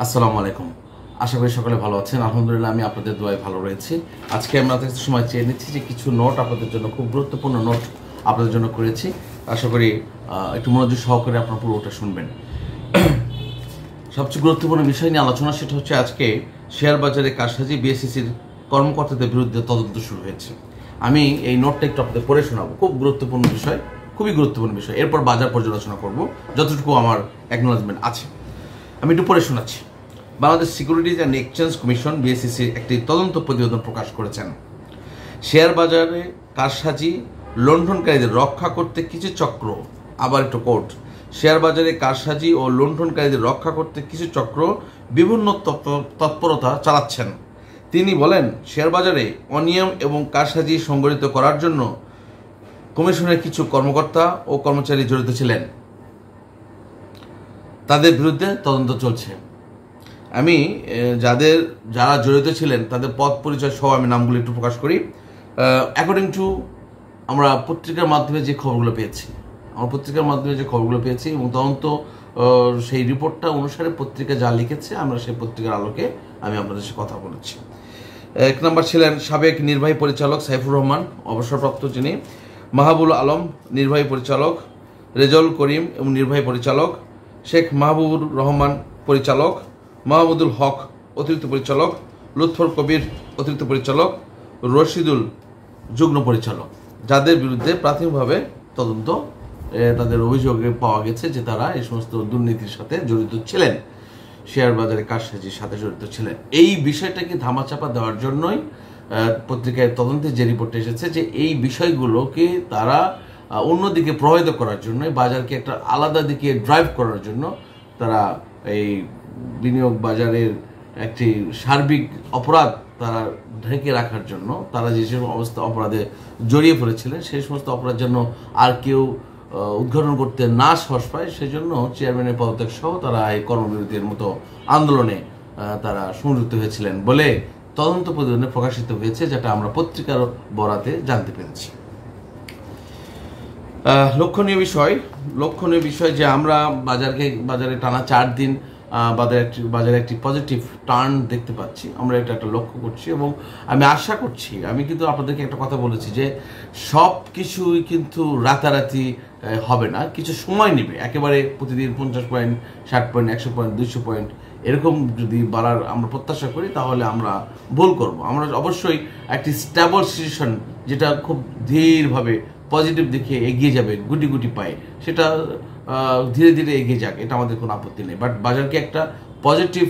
আসসালামু আলাইকুম। আশা করি সকলে ভালো আছেন। আলহামদুলিল্লাহ আমি আপনাদের দোয়ায় ভালো রয়েছি। আজকে আমরা আপনাদের সময় চেয়ে নিচ্ছি যে কিছু নোট আপনাদের জন্য, খুব গুরুত্বপূর্ণ নোট আপনাদের জন্য করেছি। আশা করি একটু মনোযোগ সহকারে আপনার পুরোটা শুনবেন। সবচেয়ে গুরুত্বপূর্ণ বিষয় নিয়ে আলোচনা, সেটা হচ্ছে আজকে শেয়ার বাজারে কারসাজি বিএসইসির কর্মকর্তাদের বিরুদ্ধে তদন্ত শুরু হয়েছে। আমি এই নোটটা একটু আপনাদের পড়ে শোনাবো। খুব গুরুত্বপূর্ণ বিষয়, খুবই গুরুত্বপূর্ণ বিষয়। এরপর বাজার পর্যালোচনা করব, যতটুকু আমার অ্যাকনোলেজমেন্ট আছে। আমি একটু পড়ে শোনাচ্ছি। Bangladesh securities and exchange commission BSEC একটি তদন্ত প্রতিবেদন প্রকাশ করেছেন। শেয়ার বাজারে কারসাজি লুণ্ঠনকারীদের রক্ষা করতে কিছু চক্র, আবার একটু কোর্ট, শেয়ার বাজারে কারসাজি ও লুণ্ঠনকারীদের রক্ষা করতে কিছু চক্র বিভিন্ন তৎপরতা চালাচ্ছেন। তিনি বলেন, শেয়ার বাজারে অনিয়ম এবং কারসাজি সংগঠিত করার জন্য কমিশনের কিছু কর্মকর্তা ও কর্মচারী জড়িত ছিলেন, তাদের বিরুদ্ধে তদন্ত চলছে। আমি যারা জড়িত ছিলেন তাদের পদ পরিচয় সহ আমি নামগুলো একটু প্রকাশ করি। অ্যাকর্ডিং টু আমরা পত্রিকার মাধ্যমে যে খবরগুলো পেয়েছি, এবং তদন্ত সেই রিপোর্টটা অনুসারে পত্রিকা যা লিখেছে, আমরা সেই পত্রিকার আলোকে আমি আপনাদের সাথে কথা বলেছি। এক নম্বর ছিলেন সাবেক নির্বাহী পরিচালক সাইফুর রহমান, অবসরপ্রাপ্ত, যিনি মাহবুল আলম নির্বাহী পরিচালক, রেজল করিম এবং নির্বাহী পরিচালক, শেখ মাহবুবুর রহমান পরিচালক, মাহমুদুল হক অতিরিক্ত পরিচালক, লুৎফর কবির অতিরিক্ত পরিচালক, রশিদুল যুগ্ম পরিচালক, যাদের বিরুদ্ধে প্রাথমিকভাবে তদন্ত, তাদের অভিযোগে পাওয়া গেছে যে তারা এই সমস্ত দুর্নীতির সাথে জড়িত ছিলেন, শেয়ার বাজারে কারসাজির সাথে জড়িত ছিলেন। এই বিষয়টাকে ধামাচাপা দেওয়ার জন্যই পত্রিকায় তদন্তের যে রিপোর্ট এসেছে যে এই বিষয়গুলোকে তারা অন্যদিকে প্রভাবিত করার জন্য, বাজারকে একটা আলাদা দিকে ড্রাইভ করার জন্য, তারা এই বিনিয়োগ বাজারের একটি সার্বিক অপরাধ তারা ঢেকে রাখার জন্য, তারা যে সমস্ত অপরাধে জড়িয়ে পড়েছিলেন সেই সমস্ত অপরাধ যেন আর কেউ উদ্ঘাটন করতে না সাহস পায়, সেজন্য চেয়ারম্যানের পদত্যাগ সহ তারা এই কর্মবিরতির মতো আন্দোলনে তারা সংযুক্ত হয়েছিলেন বলে তদন্ত প্রতিবেদনে প্রকাশিত হয়েছে, যেটা আমরা পত্রিকার বরাতে জানতে পেরেছি। লক্ষণীয় বিষয় যে আমরা বাজারে টানা 4 দিন বাজারে একটি পজিটিভ টার্ন দেখতে পাচ্ছি, আমরা এটা একটা লক্ষ্য করছি। এবং আমি আশা করছি, আমি কিন্তু আপনাদেরকে একটা কথা বলেছি যে সব কিছুই কিন্তু রাতারাতি হবে না, কিছু সময় নেবে। একেবারে প্রতিদিন 50 পয়েন্ট, 60 পয়েন্ট, 100 পয়েন্ট, 200 পয়েন্ট এরকম যদি বাড়ার আমরা প্রত্যাশা করি তাহলে আমরা ভুল করব। আমরা অবশ্যই একটি স্টেবল সিচুয়েশন, যেটা খুব ধীরভাবে পজিটিভ দিকে এগিয়ে যাবে গুটি গুটি পায়ে, সেটা ধীরে ধীরে এগিয়ে যাক, এটা আমাদের কোনো আপত্তি নেই। বাট বাজারকে একটা পজিটিভ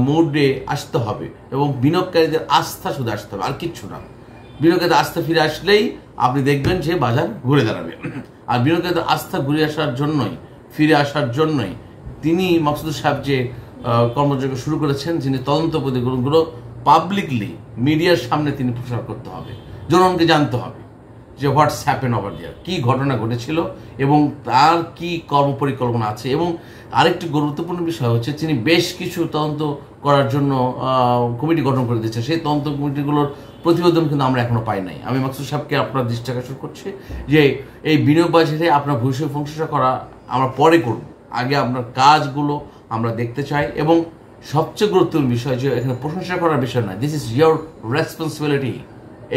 মুডে আসতে হবে এবং বিনিয়োগকারীদের আস্থা শুধু আসতে হবে, আর কিচ্ছু না। বিনিয়োগকারীদের আস্থা ফিরে আসলেই আপনি দেখবেন যে বাজার ঘুরে দাঁড়াবে। আর বিনিয়োগকারীদের আস্থা ফিরে আসার জন্যই তিনি মাকসুদুর সাহেব যে কর্মযজ্ঞ শুরু করেছেন, যিনি তদন্ত প্রতিবেদনগুলো পাবলিকলি মিডিয়ার সামনে তিনি প্রচার করতে হবে, জনগণকে জানতে হবে যে হোয়াটস হ্যাপেন ওভার দেয়ার, কী ঘটনা ঘটেছিল এবং তার কি কর্মপরিকল্পনা আছে। এবং আরেকটি গুরুত্বপূর্ণ বিষয় হচ্ছে, তিনি বেশ কিছু তদন্ত করার জন্য কমিটি গঠন করে দিয়েছে। সেই তদন্ত কমিটিগুলোর প্রতিবেদন কিন্তু আমরা এখনো পাই নাই। আমি মাকসুদ সাহেবকে আপনার দৃষ্টি আকর্ষণ করছি যে এই বিনিয়োগ বাজারে আপনার ভবিষ্যৎ প্রশংসা করা আমরা পরে করব, আগে আপনার কাজগুলো আমরা দেখতে চাই। এবং সবচেয়ে গুরুত্বপূর্ণ বিষয় যে এখানে প্রশংসা করার বিষয় না, দিস ইজ ইয়োর রেসপন্সিবিলিটি।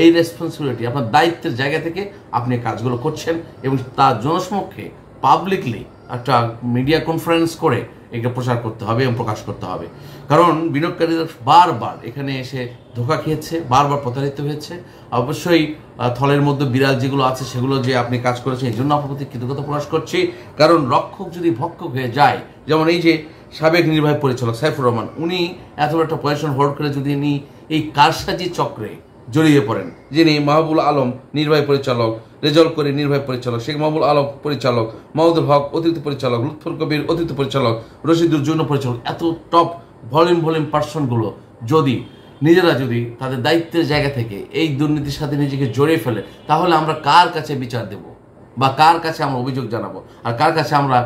এই রেসপন্সিবিলিটি, আপনার দায়িত্বের জায়গা থেকে আপনি কাজগুলো করছেন এবং তার জনসমক্ষে পাবলিকলি একটা মিডিয়া কনফারেন্স করে এটা প্রচার করতে হবে এবং প্রকাশ করতে হবে। কারণ বিনিয়োগকারীরা বারবার এখানে এসে ধোঁকা খেয়েছে, বারবার প্রতারিত হয়েছে। অবশ্যই থলের মধ্যে বিড়াল যেগুলো আছে সেগুলো যে আপনি কাজ করেছেন, এই জন্য আপনার প্রতি কৃতজ্ঞতা প্রকাশ করছি। কারণ রক্ষক যদি ভক্ষক হয়ে যায়, যেমন এই যে সাবেক নির্বাহী পরিচালক সাইফুর রহমান, উনি এত বড় একটা পজিশন হোল্ড করে যদি উনি এই কারসাজি চক্রে জড়িয়ে পড়েন, যিনি মাহবুল আলম নির্বাহী পরিচালক, রেজল করিম নির্বাহী পরিচালক, শেখ মাহবুল আলম পরিচালক, মাহমুদুল হক অতিরিক্ত পরিচালক, লুৎফর কবির অতিরিক্ত পরিচালক, রশিদুল যুগ্ম পরিচালক, এত টপ ভলিউম পার্সনগুলো যদি তাদের দায়িত্বের জায়গা থেকে এই দুর্নীতির সাথে নিজেকে জড়িয়ে ফেলে, তাহলে আমরা কার কাছে বিচার দেব বা কার কাছে আমরা অভিযোগ জানাবো আর কার কাছে আমরা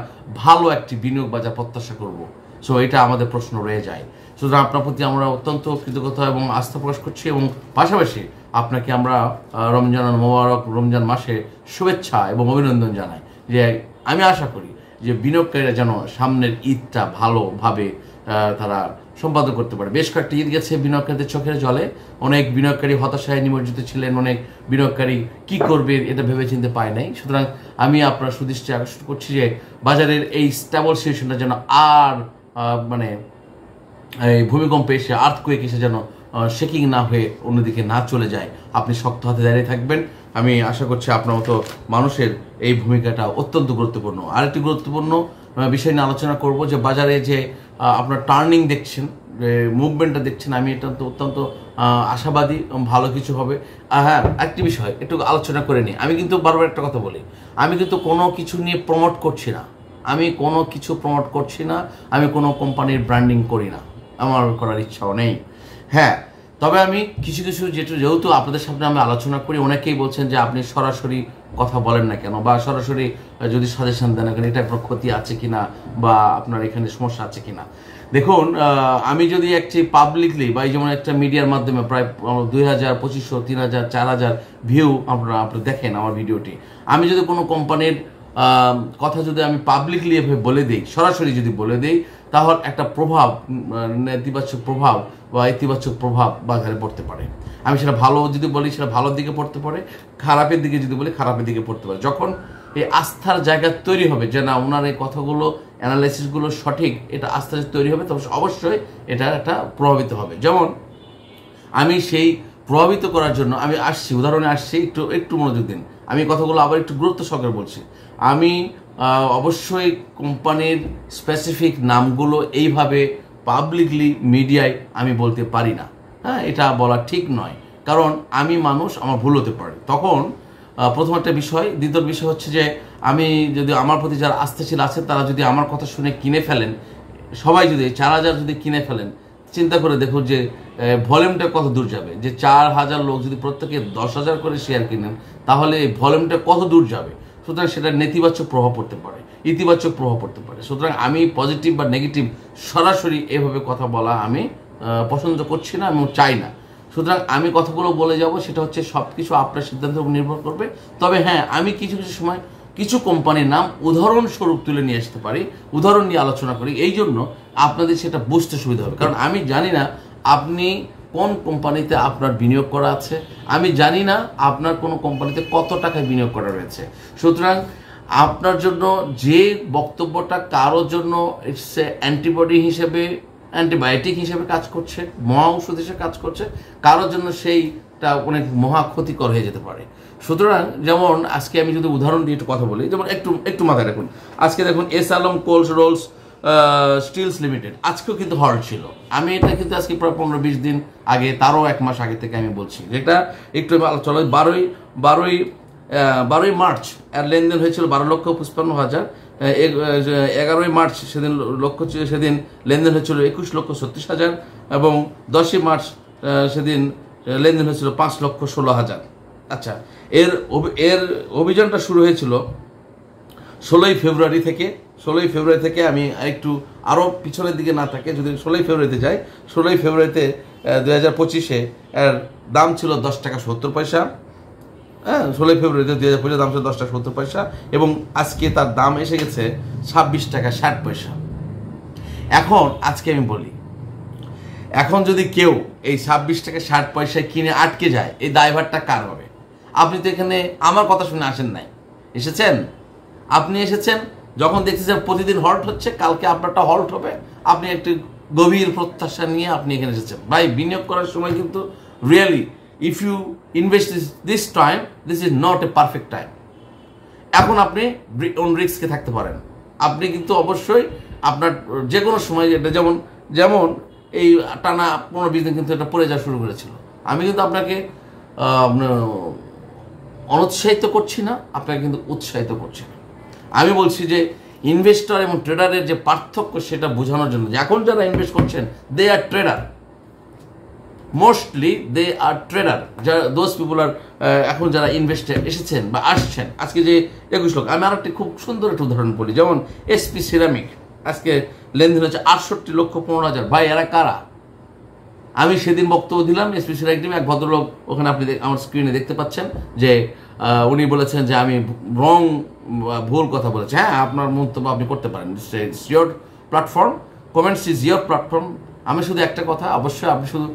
ভালো একটি বিনিয়োগ বাজার প্রত্যাশা করব? সো এটা আমাদের প্রশ্ন রয়ে যায়। সুতরাং আপনার প্রতি আমরা অত্যন্ত কৃতজ্ঞতা এবং আস্থা প্রকাশ করছি এবং পাশাপাশি আপনাকে আমরা রমজান মাসে শুভেচ্ছা এবং অভিনন্দন জানাই। যে আমি আশা করি যে বিনিয়োগকারীরা যেন সামনের ঈদটা ভালোভাবে তারা সম্পাদন করতে পারে। বেশ কয়েকটা ঈদ গেছে বিনিয়োগকারীদের চোখের জলে, অনেক বিনিয়োগকারী হতাশায় নিমজ্জিত ছিলেন, অনেক বিনিয়োগকারী কি করবে এটা ভেবে চিনতে পায় নাই। সুতরাং আমি আপনার সুদৃষ্টি আকর্ষণ করছি যে বাজারের এই স্টেবল সিচুয়েশনটা যেন আর মানে এই ভূমিকম্পে এসে আর্থকুয়েক এসে যেন শেকিং না হয়ে অন্যদিকে না চলে যায়। আপনি শক্ত হাতে দাঁড়িয়ে থাকবেন। আমি আশা করছি আপনার মতো মানুষের এই ভূমিকাটা অত্যন্ত গুরুত্বপূর্ণ। আরেকটি গুরুত্বপূর্ণ বিষয় নিয়ে আলোচনা করব যে বাজারে যে আপনার টার্নিং দেখছেন, মুভমেন্টটা দেখছেন, আমি এটা তো অত্যন্ত আশাবাদী, ভালো কিছু হবে। হ্যাঁ, একটি বিষয় একটু আলোচনা করে নিই। আমি কিন্তু বারবার একটা কথা বলি, আমি কিন্তু কোনো কিছু নিয়ে প্রমোট করছি না, আমি কোনো কিছু প্রমোট করছি না, আমি কোনো কোম্পানির ব্র্যান্ডিং করি না, আমার করার ইচ্ছাও নেই। হ্যাঁ, তবে আমি কিছু কিছু যেহেতু আপনাদের সামনে আমি আলোচনা করি, অনেকেই বলছেন যে আপনি সরাসরি কথা বলেন না কেন, বা সরাসরি যদি সাজেশন দেন না কেন, এটা আপনার ক্ষতি আছে কিনা বা আপনার এখানে সমস্যা আছে কিনা। দেখুন, আমি যদি একটি পাবলিকলি বা এই যেমন একটা মিডিয়ার মাধ্যমে প্রায় 2000, 2500, 3000, 4000 ভিউ আপনারা দেখেন আমার ভিডিওটি, আমি যদি কোনো কোম্পানির কথা যদি আমি পাবলিকলি এভাবে বলে দিই, সরাসরি যদি বলে দিই, তাহলে একটা প্রভাব, নেতিবাচক প্রভাব বা ইতিবাচক প্রভাব বাজারে পড়তে পারে। আমি সেটা ভালো যদি বলি সেটা ভালোর দিকে পড়তে পারে, খারাপের দিকে যদি বলি খারাপের দিকে পড়তে পারে। যখন এই আস্থার জায়গা তৈরি হবে যে না ওনার এই কথাগুলো অ্যানালাইসিসগুলো সঠিক, এটা আস্থা তৈরি হবে, তবে অবশ্যই এটা একটা প্রভাবিত হবে। যেমন আমি সেই প্রভাবিত করার জন্য আমি আসছি, উদাহরণে আসছি, একটু মনোযোগ দিন। আমি কথাগুলো আবার একটু গুরুত্ব সহকারে বলছি। আমি অবশ্যই কোম্পানির স্পেসিফিক নামগুলো এইভাবে পাবলিকলি মিডিয়ায় আমি বলতে পারি না। হ্যাঁ, এটা বলা ঠিক নয়, কারণ আমি মানুষ, আমার ভুল হতে পারে। তখন প্রথম একটা বিষয়। দ্বিতীয় বিষয় হচ্ছে যে আমি যদি আমার প্রতি যারা আস্থাশীল আছে তারা যদি আমার কথা শুনে কিনে ফেলেন, সবাই যদি 4000 যদি কিনে ফেলেন, চিন্তা করে দেখুন যে ভলিউমটা কত দূর যাবে। যে 4000 লোক যদি প্রত্যেকে 10,000 করে শেয়ার কিনেন, তাহলে ভলিউমটা কত দূর যাবে। সুতরাং সেটা নেতিবাচক প্রভাব পড়তে পারে, ইতিবাচক প্রভাব পড়তে পারে। সুতরাং আমি পজিটিভ বা নেগেটিভ সরাসরি এভাবে কথা বলা আমি পছন্দ করছি না, আমি চাই না। সুতরাং আমি কথাগুলো বলে যাব, সেটা হচ্ছে সব কিছু আপনার সিদ্ধান্তের উপর নির্ভর করবে। তবে হ্যাঁ, আমি কিছু কিছু সময় কিছু কোম্পানির নাম উদাহরণস্বরূপ তুলে নিয়ে আসতে পারি, উদাহরণ নিয়ে আলোচনা করি, এই জন্য আপনাদের সেটা বুঝতে সুবিধা হবে। কারণ আমি জানি না আপনি কোন কোম্পানিতে আপনার বিনিয়োগ করা আছে, আমি জানি না আপনার কোনো কোম্পানিতে কত টাকায় বিনিয়োগ করা রয়েছে। সুতরাং আপনার জন্য যে বক্তব্যটা কারোর জন্য ইটস অ্যান্টিবডি হিসেবে, অ্যান্টিবায়োটিক হিসেবে কাজ করছে, মহা ঔষধ হিসেবে কাজ করছে, কারোর জন্য সেইটা অনেক মহা ক্ষতিকর হয়ে যেতে পারে। সুতরাং যেমন আজকে আমি যদি উদাহরণ দিয়ে একটু কথা বলি, যেমন একটু মাথায় রাখুন, আজকে দেখুন S Alam cold rolls steels limited আজকেও কিন্তু হল্ট ছিল। আমি এটা কিন্তু আজকে প্রায় 15-20 দিন আগে, তারও 1 মাস আগে থেকে আমি বলছি, যেটা একটু চলো 12ই মার্চ এর লেনদেন হয়েছিল 12,55,000। 11ই মার্চ সেদিন সেদিন লেনদেন হয়েছিল 21,36,000 এবং 10ই মার্চ সেদিন লেনদেন হয়েছিল 5,16,000। আচ্ছা, এর অভিযানটা শুরু হয়েছিল 16ই ফেব্রুয়ারি থেকে। 16ই ফেব্রুয়ারি থেকে আমি একটু আরও পিছনের দিকে না থাকে, যদি 16ই ফেব্রুয়ারিতে যাই, 16ই ফেব্রুয়ারিতে 2025-এ এর দাম ছিল 10 টাকা 70 পয়সা। হ্যাঁ, 16ই ফেব্রুয়ারিতে 2025 দাম ছিল 10 টাকা 70 পয়সা এবং আজকে তার দাম এসে গেছে 26 টাকা 60 পয়সা। এখন আজকে আমি বলি, এখন যদি কেউ এই 26 টাকা 60 পয়সায় কিনে আটকে যায়, এই দায়ভারটা কার হবে? আপনি তো এখানে আমার কথা শুনে আসেন নাই, এসেছেন, আপনি এসেছেন যখন দেখতেছেন প্রতিদিন হল্ট হচ্ছে, কালকে আপনারটা হল্ট হবে, আপনি একটি গভীর প্রত্যাশা নিয়ে আপনি এখানে এসেছেন। ভাই, বিনিয়োগ করার সময় কিন্তু really if you invest this time, this is not a perfect time. এখন আপনি অন রিস্কে থাকতে পারেন, আপনি কিন্তু অবশ্যই আপনার যে কোনো সময়, এটা যেমন এই টানা 15-20 দিন কিন্তু এটা পড়ে যাওয়া শুরু করেছিল। আমি কিন্তু আপনাকে অনুৎসাহিত করছি না, আপনাকে কিন্তু উৎসাহিত করছি না। আমি বলছি যে ইনভেস্টর এবং ট্রেডারের যে পার্থক্য সেটা বোঝানোর জন্য, যে এখন যারা ইনভেস্ট করছেন they are trader, mostly they are trader. যারা দোজ পিপুল আর এখন যারা ইনভেস্টে এসেছেন বা আসছেন, আজকে যে 21 লক্ষ, আমি আর একটি খুব সুন্দর একটা উদাহরণ বলি, যেমন এসপি সিরামিক আজকে লেনদেন হচ্ছে 68,15,000। ভাই, এরা কারা? আমি সেদিন বক্তব্য দিলাম এসপি সিরামিক, এক ভদ্রলোক ওখানে আপনি আমার স্ক্রিনে দেখতে পাচ্ছেন যে উনি বলেছেন যে আমি ভুল কথা বলেছি। হ্যাঁ, আপনার মন্তব্য আপনি করতে পারেন, it's your platform, comments is your platform. আমি শুধু একটা কথা, অবশ্যই আপনি শুধু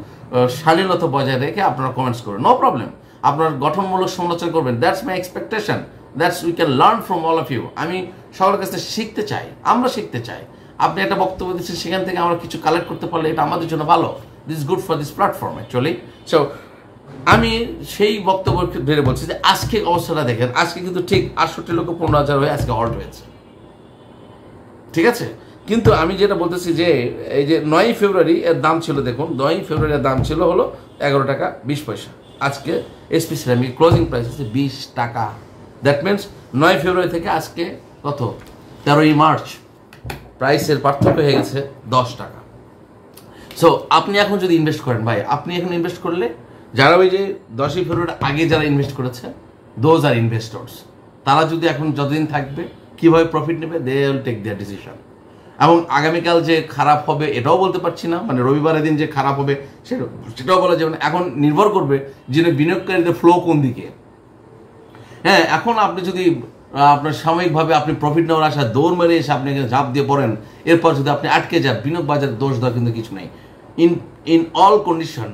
শালীনতা বজায় রেখে আপনারা কমেন্টস করবেন, নো প্রবলেম। আপনার গঠনমূলক সমালোচনা করবেন, that's my expectation, that's we can learn from all of you. আমি সবার কাছে শিখতে চাই, আমরা শিখতে চাই। আপনি একটা বক্তব্য দিচ্ছেন, সেখান থেকে আমরা কিছু কালেক্ট করতে পারলে এটা আমাদের জন্য ভালো। This good for this platform actually. So আমি সেই বক্তব্য ধরে বলছি যে আজকে অবস্থাটা দেখেন, আজকে কিন্তু ঠিক 68 লক্ষ 15,000 হয়ে আজকে হল্ট হয়েছে, ঠিক আছে। কিন্তু আমি যেটা বলতেছি যে এই যে 9 ফেব্রুয়ারি এর দাম ছিল, দেখুন 9 ফেব্রুয়ারি এর দাম ছিল হলো 11 টাকা 20 পয়সা। আজকে এসপি সিরামিক ক্লোজিং প্রাইস হচ্ছে 20 টাকা। দ্যাট মিনস 9 ফেব্রুয়ারি থেকে আজকে কত, 13ই মার্চ, প্রাইসের পার্থক্য হয়ে গেছে 10 টাকা। সো আপনি এখন যদি ইনভেস্ট করেন ভাই, আপনি এখন ইনভেস্ট করলে যারা ওই যে 10ই ফেব্রুয়ারি আগে যারা ইনভেস্ট করেছে, দোজ আর ইনভেস্টর্স, তারা যদি এখন যতদিন থাকবে কীভাবে প্রফিট নেবে, they will take their decision. এবং আগামীকাল যে খারাপ হবে এটাও বলতে পারছি না, মানে রবিবারের দিন যে খারাপ হবে সেটাও বলা যাবে না। এখন নির্ভর করবে যে বিনিয়োগকারীদের ফ্লো কোন দিকে। হ্যাঁ, এখন আপনি যদি আপনার সাময়িকভাবে আপনি প্রফিট নেওয়ার আশা দৌড় মেরে এসে আপনি ঝাঁপ দিয়ে পড়েন, এরপর যদি আপনি আটকে যান, বিনিয়োগ বাজারে দোষ দেওয়া কিন্তু কিছু নেই। ইন অল কন্ডিশন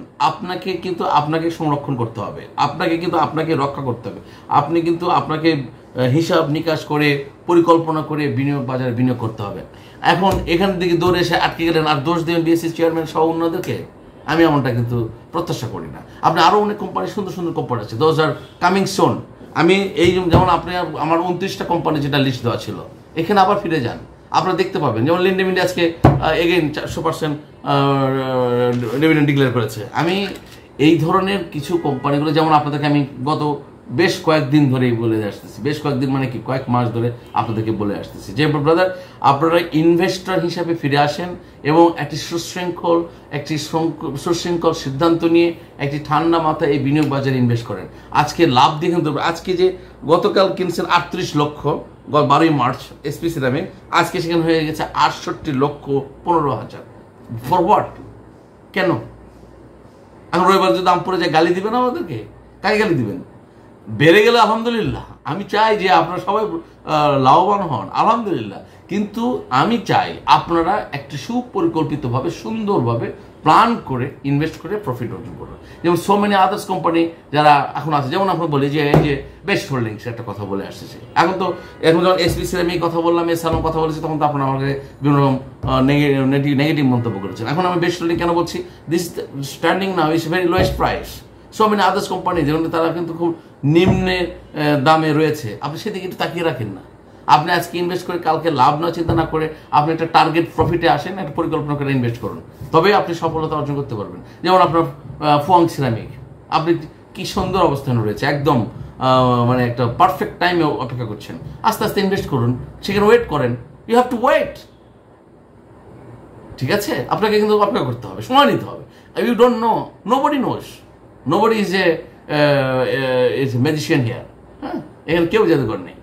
আপনাকে সংরক্ষণ করতে হবে, আপনাকে রক্ষা করতে হবে। আপনি কিন্তু আপনাকে হিসাব নিকাশ করে পরিকল্পনা করে বিনিয়োগ বাজারে বিনিয়োগ করতে হবে। এখন এখান থেকে দৌড়ে এসে আটকে গেলেন আর দোষ দেবেন বিএসসি চেয়ারম্যান সহ অন্যদেরকে, আমি এমনটা কিন্তু প্রত্যাশা করি না। আপনি আরও অনেক কোম্পানি, সুন্দর সুন্দর কোম্পানি আছে, দোজ আর কামিং সোন। আমি এই যেমন আপনি আমার 29টা কোম্পানি যেটা লিস্ট দেওয়া ছিল, এখানে আবার ফিরে যান, আপনারা দেখতে পাবেন। যেমন লিন্ডেম ইন্ডিয়া আজকে এগেইন 400% ডিভিডেন্ড ডিক্লেয়ার করেছে। আমি এই ধরনের কিছু কোম্পানিগুলো, যেমন আপনাদেরকে আমি গত বেশ কয়েকদিন ধরেই বলে আসতেছি, বেশ কয়েকদিন মানে কি কয়েক মাস ধরে আপনাদেরকে বলে আসতেছি যে ব্রাদার, আপনারা ইনভেস্টর হিসাবে ফিরে আসেন এবং একটি সুশৃঙ্খল সিদ্ধান্ত নিয়ে একটি ঠান্ডা মাথায় এই বিনিয়োগ বাজারে ইনভেস্ট করেন। আজকে লাভ দেখেন তো, আজকে যে গতকাল কিনছেন 38 লক্ষ 12ই মার্চ এসপি সিরামিক, আজকে সেখানে হয়ে গেছে 68,15,000। For what? কেন? এখন রবিবার যদি দাম পড়ে যায় গালি দিবেন আমাদেরকে? কাকে গালি দিবেন? বেড়ে গেলে আলহামদুলিল্লাহ, আমি চাই যে আপনারা সবাই লাভবান হন, আলহামদুলিল্লাহ। কিন্তু আমি চাই আপনারা একটি সুপরিকল্পিতভাবে সুন্দরভাবে প্ল্যান করে ইনভেস্ট করে প্রফিট অর্জন করুন। যেমন সো মেনি আদার্স কোম্পানি যারা এখন আছে, যেমন আমরা বলি যে এই যে বেস্ট হোল্ডিংস একটা কথা বলে আসতেছে। এখন যখন এসপি সিরামিক কথা বললাম, এস আলম কথা বলেছি, তখন তো আপনারা আমাকে বিভিন্ন রকম নেগেটিভ মন্তব্য করেছেন। এখন আমি বেস্ট হোল্ডিং কেন বলছি? This standing now is very lowest price. So many others company যেমন তারা কিন্তু খুব নিম্নে দামে রয়েছে, আপনি সেদিকে একটু তাকিয়ে রাখেন না। আপনি আজকে ইনভেস্ট করে কালকে লাভ না চিন্তা না করে আপনি একটা টার্গেট প্রফিটে আসেন, একটা পরিকল্পনা করে ইনভেস্ট করুন, তবে আপনি সফলতা অর্জন করতে পারবেন। যেমন আপনার ফুয়াং সিরামিক, আপনি কি সুন্দর অবস্থানে রয়েছে, একদম মানে একটা পারফেক্ট টাইমে অপেক্ষা করছেন। আস্তে আস্তে ইনভেস্ট করুন, সেখানে ওয়েট করেন, ইউ হ্যাভ টু ওয়েট, ঠিক আছে? আপনাকে কিন্তু অপেক্ষা করতে হবে, সময় নিতে হবে। You don't know, nobody knows, nobody is a magician here. হ্যাঁ, এখানে কেউ জাদুকর নেই।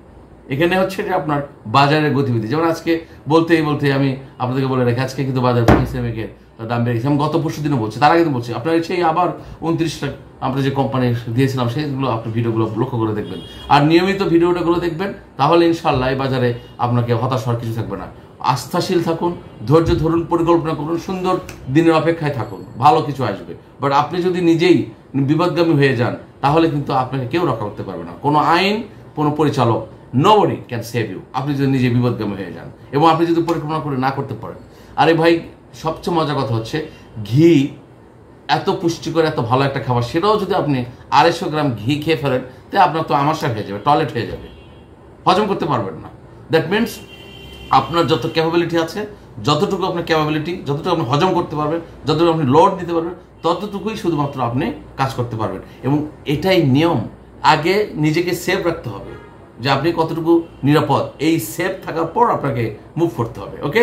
এখানে হচ্ছে যে আপনার বাজারের গতিবিধি। যেমন আজকে বলতে আমি আপনাদেরকে বলে রাখি, আজকে কিন্তু বাজার সিরামিকের দাম বেড়ে গেছে। আমি গত পরশু দিনও বলছি, তার আগে তো বলছি। আপনার সেই আবার 29টা আমরা যে কোম্পানি দিয়েছিলাম সেইগুলো আপনি ভিডিওগুলো লক্ষ্য করে দেখবেন, আর নিয়মিত ভিডিওটাগুলো দেখবেন, তাহলে ইনশাল্লাহ এই বাজারে আপনাকে হতাশ হওয়ার কিছু থাকবে না। আস্থাশীল থাকুন, ধৈর্য ধরুন, পরিকল্পনা করুন, সুন্দর দিনের অপেক্ষায় থাকুন, ভালো কিছু আসবে। বাট আপনি যদি নিজেই বিপদগামী হয়ে যান, তাহলে কিন্তু আপনাকে কেউ রক্ষা করতে পারবে না, কোনো আইন, কোনো পরিচালক, nobody can save you। আপনি যদি নিজে বিপদগামী হয়ে যান এবং আপনি যদি পরিকল্পনা করে না করতে পারেন। আরে ভাই, সবচেয়ে মজার কথা হচ্ছে ঘি এত পুষ্টিকর, এত ভালো একটা খাবার, সেটাও যদি আপনি 250 গ্রাম ঘি খেয়ে ফেলেন, তাই আপনার তো আমাশা হয়ে যাবে, টয়লেট হয়ে যাবে, হজম করতে পারবেন না। দ্যাট মিনস আপনার যত ক্যাপাবিলিটি আছে, যতটুকু আপনার ক্যাপাবিলিটি, যতটুকু আপনি হজম করতে পারবেন, যতটুকু আপনি লোড দিতে পারবেন, ততটুকুই শুধুমাত্র আপনি কাজ করতে পারবেন। এবং এটাই নিয়ম। আগে নিজেকে সেফ রাখতে হবে যে আপনি কতটুকু নিরাপদ, এই সেফ থাকার পর আপনাকে মুভ করতে হবে। ওকে,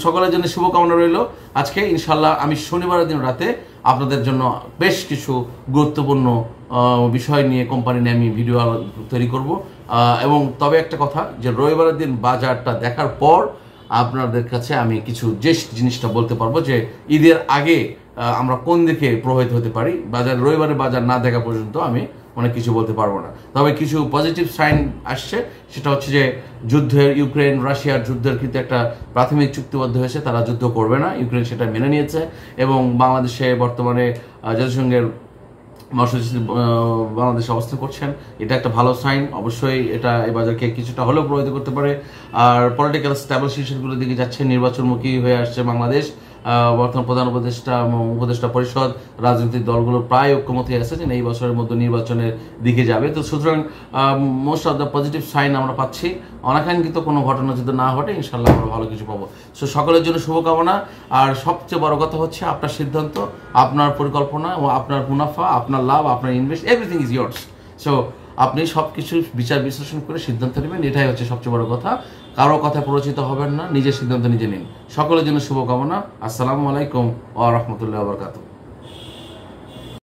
সকলের জন্য শুভকামনা রইল। আজকে ইনশাল্লাহ আমি শনিবারের দিন রাতে আপনাদের জন্য বেশ কিছু গুরুত্বপূর্ণ বিষয় নিয়ে, কোম্পানি নিয়ে আমি ভিডিও তৈরি করব। এবং তবে একটা কথা, যে রবিবারের দিন বাজারটা দেখার পর আপনাদের কাছে আমি কিছু যে জিনিসটা বলতে পারবো যে ঈদের আগে আমরা কোন দিকে প্রভাবিত হতে পারি। রবিবারে বাজার না দেখা পর্যন্ত আমি অনেক কিছু বলতে পারবো না। তবে কিছু পজিটিভ সাইন আসছে, সেটা হচ্ছে যে যুদ্ধের, ইউক্রেন রাশিয়ার যুদ্ধের কিন্তু একটা প্রাথমিক চুক্তিবদ্ধ হয়েছে, তারা যুদ্ধ করবে না, ইউক্রেন সেটা মেনে নিয়েছে। এবং বাংলাদেশে বর্তমানে জাতিসংঘের মহাসচিব বাংলাদেশে অবস্থান করছেন, এটা একটা ভালো সাইন। অবশ্যই এটা এই বাজারকে কিছুটা হলেও প্রভাবিত করতে পারে। আর পলিটিক্যাল স্ট্যাবলিশেশনগুলোর দিকে যাচ্ছে, নির্বাচনমুখী হয়ে আসছে বাংলাদেশ। বর্তমান প্রধান উপদেষ্টা পরিষদ, রাজনৈতিক দলগুলো প্রায় ঐক্যমত হয়ে আছে যে এই বছরের মধ্যে নির্বাচনের দিকে যাবে। তো সুতরাং most of the positive sign আমরা পাচ্ছি। অনাকাঙ্ক্ষিত কোনো ঘটনা যদি না ঘটে, ইনশাল্লাহ আমরা ভালো কিছু পাবো। সো সকলের জন্য শুভকামনা। আর সবচেয়ে বড় কথা হচ্ছে আপনার সিদ্ধান্ত, আপনার পরিকল্পনা ও আপনার মুনাফা, আপনার লাভ, আপনার invest, everything is years. So আপনি সব কিছু বিচার বিশ্লেষণ করে সিদ্ধান্ত নেবেন, এটাই হচ্ছে সবচেয়ে বড় কথা। কারো কথায় প্ররোচিত হবেন না, নিজের সিদ্ধান্ত নিজে নিন। সকলের জন্য শুভকামনা। আসসালামু আলাইকুম ওয়া রাহমাতুল্লাহি ওয়া বারাকাতুহু।